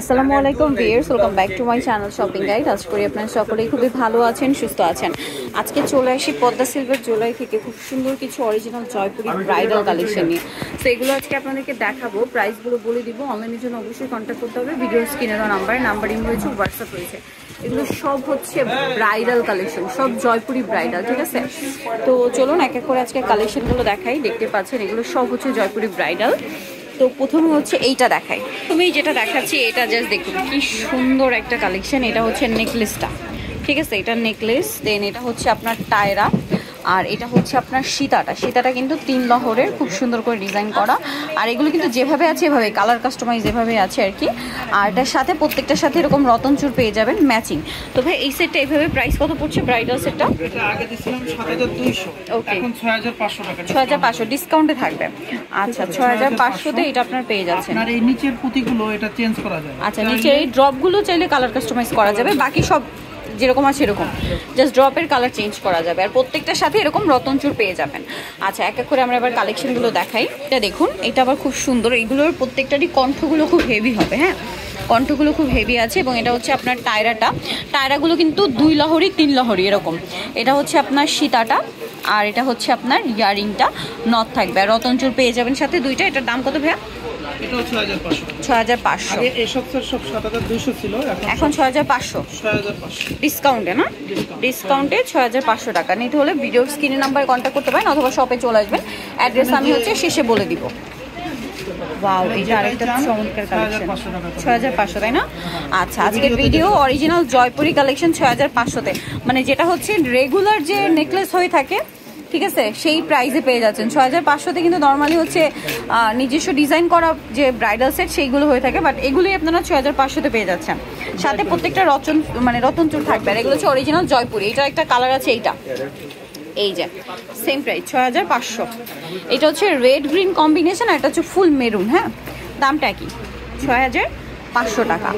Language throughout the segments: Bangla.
আসসালামু আলাইকুম viewers, welcome back to my channel shopping guide. আশা করি আপনারা সকলেই খুবই ভালো আছেন, সুস্থ আছেন। আজকে চলে আসি পদ্মা সিলভার জুয়েলারি থেকে খুব সুন্দর কিছু অরিজিনাল জয়পুরি ব্রাইডাল কালেকশন নিয়ে। তো এগুলো আজকে আপনাদেরকে দেখাবো, প্রাইসগুলো বলে দিব। অনলাইনের জন্য অবশ্যই কন্ট্যাক্ট করতে হবে। ভিডিও স্ক্রিনে দেওয়া নাম্বারিং রয়েছে, হোয়াটসঅ্যাপ রয়েছে। এগুলো সব হচ্ছে ব্রাইডাল কালেকশন, সব জয়পুরি ব্রাইডাল, ঠিক আছে? তো চলুন এক এক করে আজকে কালেকশনগুলো দেখাই। দেখতে পাচ্ছেন এগুলো সব হচ্ছে জয়পুরি ব্রাইডাল। তো প্রথমে হচ্ছে এইটা দেখাই। তুমি যেটা দেখাচ্ছি এটা জাস্ট দেখুন কি সুন্দর একটা কালেকশন। এটা হচ্ছে নেকলেসটা, ঠিক আছে? এটা নেকলেস। দেন এটা হচ্ছে আপনার টায়রা, আর এটা হচ্ছে আপনার সীতাটা কিন্তু 3 লহরের, খুব সুন্দর করে ডিজাইন করা। আর এগুলো কিন্তু যেভাবে আছে এভাবে কালার কাস্টমাইজ যেভাবে আছে আর কি। আর এটার সাথে প্রত্যেকটার সাথে এরকম রতনচুর পেয়ে যাবেন ম্যাচিং। তো ভাই এই সেটটা এইভাবে প্রাইস কত পড়ছে ব্রাইডাল সেটটা? এটা আগে দিছিলাম 7200, এখন 6500 টাকা। 6500 ডিসকাউন্টে থাকবে। আচ্ছা 6500 তে এটা আপনার পেয়ে যাচ্ছেন। আর এই নিচের পুঁতিগুলো এটা চেঞ্জ করা যাবে। আচ্ছা নিচের এই ড্রপগুলো চাইলে কালার কাস্টমাইজ করা যাবে, বাকি সব যেরকম আছে এরকম, জাস্ট ড্রপের কালার চেঞ্জ করা যাবে। আর প্রত্যেকটার সাথে এরকম রতনচুর পেয়ে যাবেন। আচ্ছা এক এক করে আমরা এবার কালেকশনগুলো দেখাই। এটা দেখুন, এটা আবার খুব সুন্দর। এইগুলোর প্রত্যেকটারই কণ্ঠগুলো খুব হেভি হবে, হ্যাঁ কণ্ঠগুলো খুব হেভি আছে। এবং এটা হচ্ছে আপনার টায়রাগুলো কিন্তু 2 লহরি 3 লহরি এরকম। এটা হচ্ছে আপনার সীতাটা, আর এটা হচ্ছে আপনার ইয়ারিংটা নথ থাকবে। আর রতনচুর পেয়ে যাবেন সাথে দুইটা। এটার দাম কত ভাইয়া? এটা 6500। 6500। আগে এই সপ্তাহে সব 7200 ছিল, এখন 6500 ডিসকাউন্টে না? ডিসকাউন্টে 6500 টাকা। নিতে হলে ভিডিও স্ক্রিনে নাম্বারে কন্ট্যাক্ট করতে পারেন, অথবা শপে চলে আসবেন। অ্যাড্রেস আমি হচ্ছে শেষে বলে দিব। ওয়াও, এই যে আরেকটা চমৎকার কালেকশন। 6500 তাই না? আচ্ছা আজকের ভিডিও অরিজিনাল জয়পুরি কালেকশন 6500 তে, মানে যেটা হচ্ছে রেগুলার যে নেকলেস হয়ে থাকে, ঠিক আছে, সেই প্রাইসে পেয়ে যাচ্ছেন। 6500 তে কিন্তু নর্মালি হচ্ছে নিজস্ব ডিজাইন করা যে ব্রাইডাল সেট সেইগুলো হয়ে থাকে, বাট এগুলোই আপনারা 6500 তে পেয়ে যাচ্ছেন। সাথে প্রত্যেকটা রতনচুর থাকবে। আর এগুলো হচ্ছে অরিজিনাল জয়পুরি। এটা একটা কালার আছে, এইটা এই যে সেম প্রাইস 6500। এটা হচ্ছে রেড গ্রিন কম্বিনেশন, আর এটা হচ্ছে ফুল মেরুন। হ্যাঁ দামটা কি? 6500 টাকা।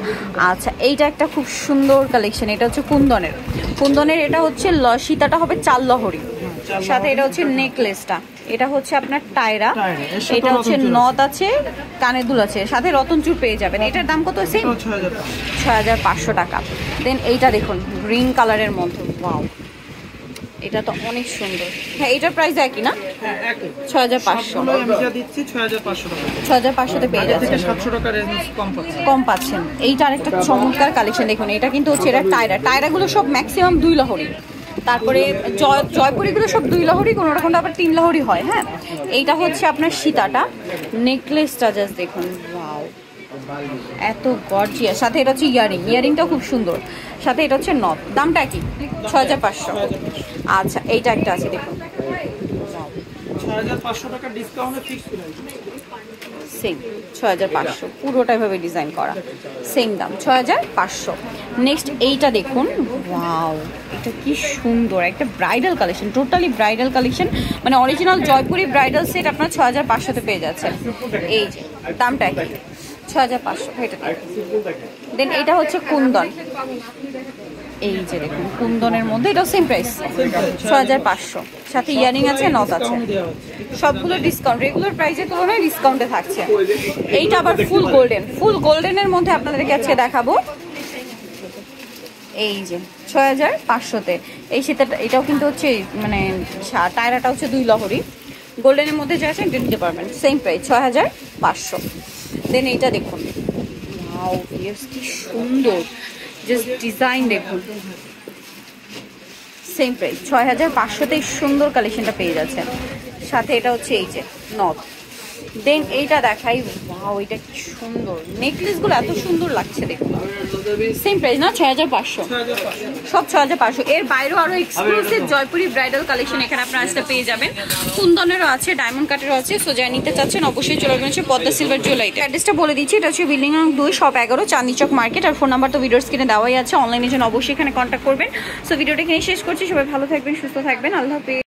আচ্ছা এইটা একটা খুব সুন্দর কালেকশন। এটা হচ্ছে কুন্দনের। এটা হচ্ছে সীতাটা হবে 4 লহরি, সাথে এটা হচ্ছে নেকলেসটা। এটা হচ্ছে আপনার টায়রা, এটা হচ্ছে নথ আছে, কানের দুল আছে, সাথে রতনচুর পেয়ে যাবেন। এটার দাম কত? সেম 6500 টাকা। দেন এইটা দেখুন গ্রিন কালারের মধ্যে, ওয়াও এটা তো অনেক সুন্দর। হ্যাঁ এটার প্রাইস একই না? 6500। আমি যা দিচ্ছি 6500 টাকা। 6500 তে পেয়ে যাচ্ছেন, 700 টাকা রেঞ্জ কম পাচ্ছেন। এইটা আরেকটা চমৎকার কালেকশন দেখুন। এটা কিন্তু হচ্ছে এটা টায়রাগুলো সব ম্যাক্সিমাম 2 লহরি। তারপরে জয়পুরিগুলো সব 2 লহরি, কোনো রকম আবার 3 লহরি হয়। হ্যাঁ এইটা হচ্ছে আপনার সীতাটা, নেকলেসটা জাস্ট দেখুন, ওয়াও এত গর্জিয়াস। সাথে এটা হচ্ছে ইয়ারিংটাও খুব সুন্দর। সাথে এটা হচ্ছে নথ। দামটা কি? 6500। আচ্ছা এইটা একটা আছে দেখুন, 6500 টাকা ডিসকাউন্টে ফিক্স প্রাইস। সেম 6500, পুরোটা এভাবে ডিজাইন করা, সেম দাম 6500। নেক্সট এইটা দেখুন, ওয়াও এটা কি সুন্দর একটা bridal collection, totally bridal collection, মানে অরিজিনাল জয়পুরি ব্রাইডাল সেট আপনার 6500 তে পেয়ে যাচ্ছেন। এই যে দামটা কি? 6500। এটা দেন এটা হচ্ছে কুন্দন। এই যে দেখুন কুন্দনের মধ্যে, এটা সেম প্রাইস 6500, সাথে ইয়ারিং আছে, নথ আছে, সবগুলো ডিসকাউন্ট, রেগুলার প্রাইসের তুলনায় ডিসকাউন্টে থাকছে। এইটা আবার ফুল গোল্ডেনের মধ্যে আপনাদেরকে আজকে দেখাবো। এই যে 6500 তে এই সীতাটা, এটাও কিন্তু হচ্ছে মানে টায়রাটা হচ্ছে 2 লহরি। গোল্ডেনের মধ্যে যা আছে এটা নিতে পারবেন, সেম প্রাইস 6500। দেন এইটা দেখুন, ওয়াও কি সুন্দর, জাস্ট ডিজাইন দেখুন, সেম প্রাইস 6500 তে সুন্দর কালেকশনটা পেয়ে যাচ্ছেন। সাথে এটা হচ্ছে এই যে নথ। দেন এইটা দেখাই, ওয়াও এটা কি সুন্দর, নেকলেসগুলো এত সুন্দর লাগছে দেখুন। সেম প্রাইস না? 6500, সব 6500। এর বাইরেও আরো এক্সক্লুসিভ জয়পুরি ব্রাইডাল কালেকশন এখানে আপনারা আসতে পেয়ে যাবেন। কুন্দনেরও আছে, ডায়মন্ড কাটেরও আছে। সো যারা নিতে চাচ্ছেন অবশ্যই চলে আসবেন পদ্মা সিলভার জুয়েলারিতে। অ্যাড্রেসটা বলে দিচ্ছি, এটা হচ্ছে বিল্ডিং নং 2, শপ 11, চাঁদনি চক মার্কেট। আর ফোন নাম্বার তো ভিডিওর স্ক্রিনে দেওয়াই আছে, অনলাইনের জন্য অবশ্যই এখানে কন্ট্যাক্ট করবেন। সো ভিডিওটা এখানে শেষ করছি। সবাই ভালো থাকবেন, সুস্থ থাকবেন, আল্লাহ হাফেজ।